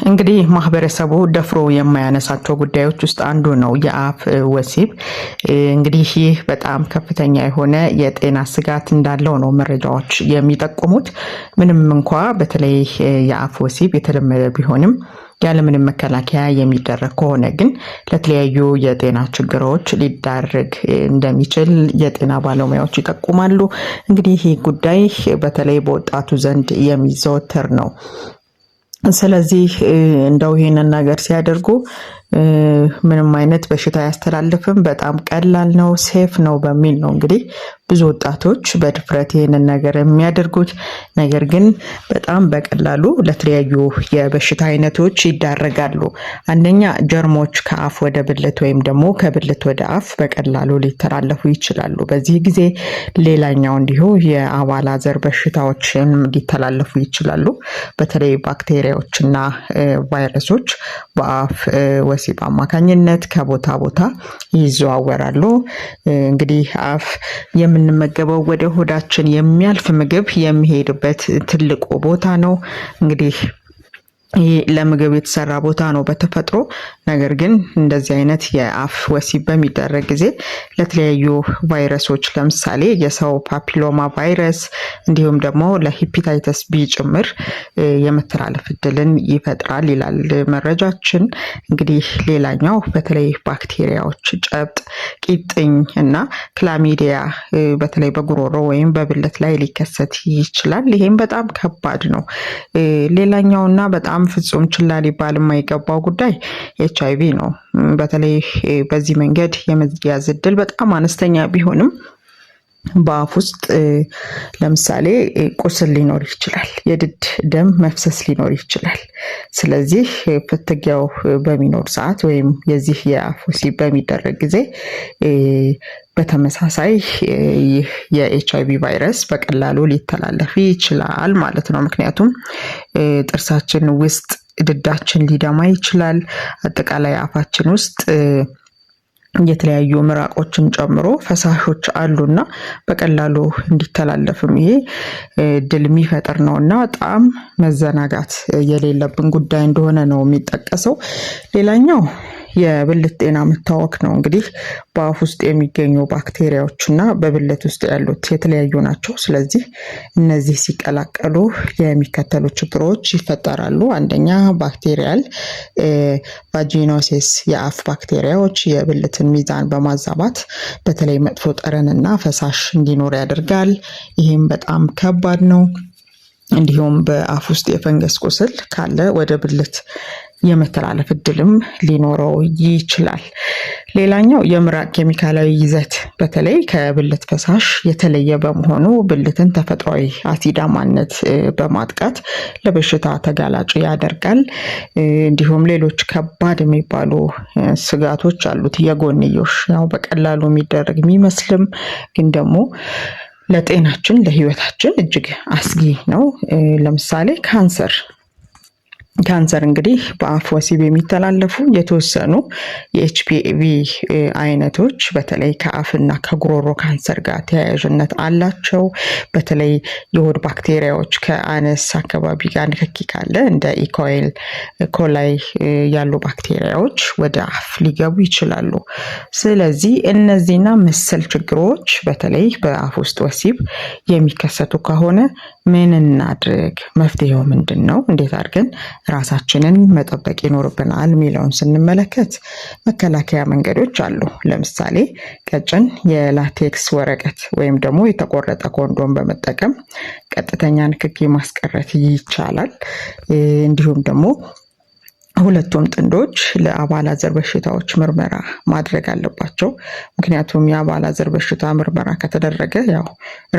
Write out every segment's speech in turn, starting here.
እንግዲህ ማህበረሰቡ ደፍሮ የማያነሳቸው ጉዳዮች ውስጥ አንዱ ነው የአፍ ወሲብ። እንግዲህ ይህ በጣም ከፍተኛ የሆነ የጤና ስጋት እንዳለው ነው መረጃዎች የሚጠቁሙት። ምንም እንኳ በተለይ የአፍ ወሲብ የተለመደ ቢሆንም ያለምንም መከላከያ የሚደረግ ከሆነ ግን ለተለያዩ የጤና ችግሮች ሊዳረግ እንደሚችል የጤና ባለሙያዎች ይጠቁማሉ። እንግዲህ ይህ ጉዳይ በተለይ በወጣቱ ዘንድ የሚዘወተር ነው። ስለዚህ እንደው ይሄንን ነገር ሲያደርጉ ምንም አይነት በሽታ አያስተላልፍም፣ በጣም ቀላል ነው፣ ሴፍ ነው በሚል ነው እንግዲህ ብዙ ወጣቶች በድፍረት ይሄንን ነገር የሚያደርጉት። ነገር ግን በጣም በቀላሉ ለተለያዩ የበሽታ አይነቶች ይዳረጋሉ። አንደኛ ጀርሞች ከአፍ ወደ ብልት ወይም ደግሞ ከብልት ወደ አፍ በቀላሉ ሊተላለፉ ይችላሉ። በዚህ ጊዜ ሌላኛው እንዲሁ የአባላዘር በሽታዎችን ሊተላለፉ ይችላሉ። በተለይ ባክቴሪያዎችና ቫይረሶች በአፍ ወሲብ አማካኝነት ከቦታ ቦታ ይዘዋወራሉ። እንግዲህ አፍ የምንመገበው ወደ ሆዳችን የሚያልፍ ምግብ የሚሄድበት ትልቁ ቦታ ነው። እንግዲህ ይህ ለምግብ የተሰራ ቦታ ነው በተፈጥሮ። ነገር ግን እንደዚህ አይነት የአፍ ወሲብ በሚደረግ ጊዜ ለተለያዩ ቫይረሶች ለምሳሌ የሰው ፓፒሎማ ቫይረስ እንዲሁም ደግሞ ለሄፓታይተስ ቢ ጭምር የመተላለፍ እድልን ይፈጥራል ይላል መረጃችን። እንግዲህ ሌላኛው በተለይ ባክቴሪያዎች ጨብጥ፣ ቂጥኝ እና ክላሚዲያ በተለይ በጉሮሮ ወይም በብልት ላይ ሊከሰት ይችላል። ይሄም በጣም ከባድ ነው። ሌላኛውና በጣም ፍጹም ችላ ሊባል የማይገባው ጉዳይ ኤችአይቪ ነው። በተለይ በዚህ መንገድ የመያዝ እድል በጣም አነስተኛ ቢሆንም በአፍ ውስጥ ለምሳሌ ቁስል ሊኖር ይችላል፣ የድድ ደም መፍሰስ ሊኖር ይችላል። ስለዚህ ፍትጊያው በሚኖር ሰዓት ወይም የዚህ የአፍ ወሲብ በሚደረግ ጊዜ በተመሳሳይ ይህ የኤችአይቪ ቫይረስ በቀላሉ ሊተላለፍ ይችላል ማለት ነው። ምክንያቱም ጥርሳችን ውስጥ ድዳችን ሊደማ ይችላል። አጠቃላይ አፋችን ውስጥ የተለያዩ ምራቆችን ጨምሮ ፈሳሾች አሉና በቀላሉ እንዲተላለፍም ይሄ እድል የሚፈጥር ነውና በጣም መዘናጋት የሌለብን ጉዳይ እንደሆነ ነው የሚጠቀሰው። ሌላኛው የብልት ጤና መታወክ ነው። እንግዲህ በአፍ ውስጥ የሚገኙ ባክቴሪያዎችና በብልት ውስጥ ያሉት የተለያዩ ናቸው። ስለዚህ እነዚህ ሲቀላቀሉ የሚከተሉ ችግሮች ይፈጠራሉ። አንደኛ ባክቴሪያል ቫጂኖሲስ፣ የአፍ ባክቴሪያዎች የብልትን ሚዛን በማዛባት በተለይ መጥፎ ጠረንና ፈሳሽ እንዲኖር ያደርጋል። ይህም በጣም ከባድ ነው። እንዲሁም በአፍ ውስጥ የፈንገስ ቁስል ካለ ወደ ብልት የመተላለፍ እድልም ሊኖረው ይችላል። ሌላኛው የምራቅ ኬሚካላዊ ይዘት በተለይ ከብልት ፈሳሽ የተለየ በመሆኑ ብልትን ተፈጥሯዊ አሲዳማነት በማጥቃት ለበሽታ ተጋላጭ ያደርጋል። እንዲሁም ሌሎች ከባድ የሚባሉ ስጋቶች አሉት። የጎንዮሽ ያው በቀላሉ የሚደረግ የሚመስልም ግን ደግሞ ለጤናችን ለህይወታችን እጅግ አስጊ ነው። ለምሳሌ ካንሰር እንግዲህ በአፍ ወሲብ የሚተላለፉ የተወሰኑ የኤችፒቪ አይነቶች በተለይ ከአፍና ከጉሮሮ ካንሰር ጋር ተያያዥነት አላቸው። በተለይ የሆድ ባክቴሪያዎች ከአነስ አካባቢ ጋር ንክኪ ካለ እንደ ኮላይ ያሉ ባክቴሪያዎች ወደ አፍ ሊገቡ ይችላሉ። ስለዚህ እነዚህና መሰል ችግሮች በተለይ በአፍ ውስጥ ወሲብ የሚከሰቱ ከሆነ ምን እናድርግ? መፍትሄው ምንድን ነው? እንዴት አድርገን ራሳችንን መጠበቅ ይኖርብናል የሚለውን ስንመለከት መከላከያ መንገዶች አሉ። ለምሳሌ ቀጭን የላቴክስ ወረቀት ወይም ደግሞ የተቆረጠ ኮንዶም በመጠቀም ቀጥተኛ ንክኪ ማስቀረት ይቻላል። እንዲሁም ደግሞ ሁለቱም ጥንዶች ለአባላዘር በሽታዎች ምርመራ ማድረግ አለባቸው። ምክንያቱም የአባላዘር በሽታ ምርመራ ከተደረገ ያው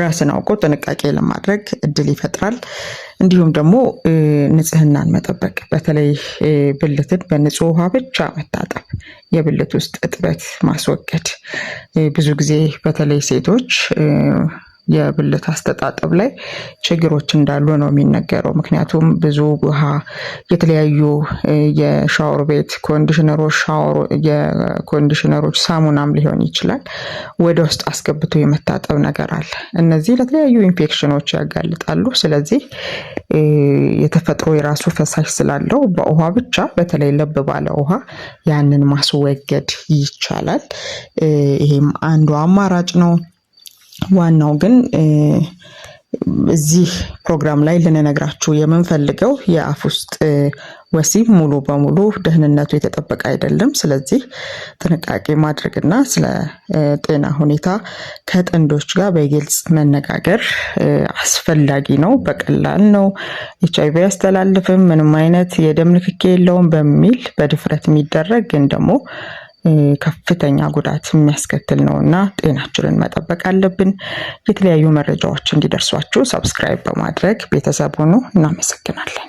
ራስን አውቆ ጥንቃቄ ለማድረግ እድል ይፈጥራል። እንዲሁም ደግሞ ንጽህናን መጠበቅ በተለይ ብልትን በንጹህ ውሃ ብቻ መታጠብ፣ የብልት ውስጥ እጥበት ማስወገድ። ብዙ ጊዜ በተለይ ሴቶች የብልት አስተጣጠብ ላይ ችግሮች እንዳሉ ነው የሚነገረው። ምክንያቱም ብዙ ውሃ፣ የተለያዩ የሻወር ቤት የኮንዲሽነሮች ሳሙናም ሊሆን ይችላል ወደ ውስጥ አስገብቶ የመታጠብ ነገር አለ። እነዚህ ለተለያዩ ኢንፌክሽኖች ያጋልጣሉ። ስለዚህ የተፈጥሮ የራሱ ፈሳሽ ስላለው በውሃ ብቻ በተለይ ለብ ባለ ውሃ ያንን ማስወገድ ይቻላል። ይሄም አንዱ አማራጭ ነው። ዋናው ግን እዚህ ፕሮግራም ላይ ልንነግራችሁ የምንፈልገው የአፍ ውስጥ ወሲብ ሙሉ በሙሉ ደህንነቱ የተጠበቀ አይደለም። ስለዚህ ጥንቃቄ ማድረግና ስለ ጤና ሁኔታ ከጥንዶች ጋር በግልጽ መነጋገር አስፈላጊ ነው። በቀላል ነው፣ HIV ያስተላልፍም፣ ምንም አይነት የደም ንክኪ የለውም በሚል በድፍረት የሚደረግ ግን ደግሞ ከፍተኛ ጉዳት የሚያስከትል ነውና ጤናችንን መጠበቅ አለብን። የተለያዩ መረጃዎች እንዲደርሷችሁ ሰብስክራይብ በማድረግ ቤተሰብ ሁኑ። እናመሰግናለን።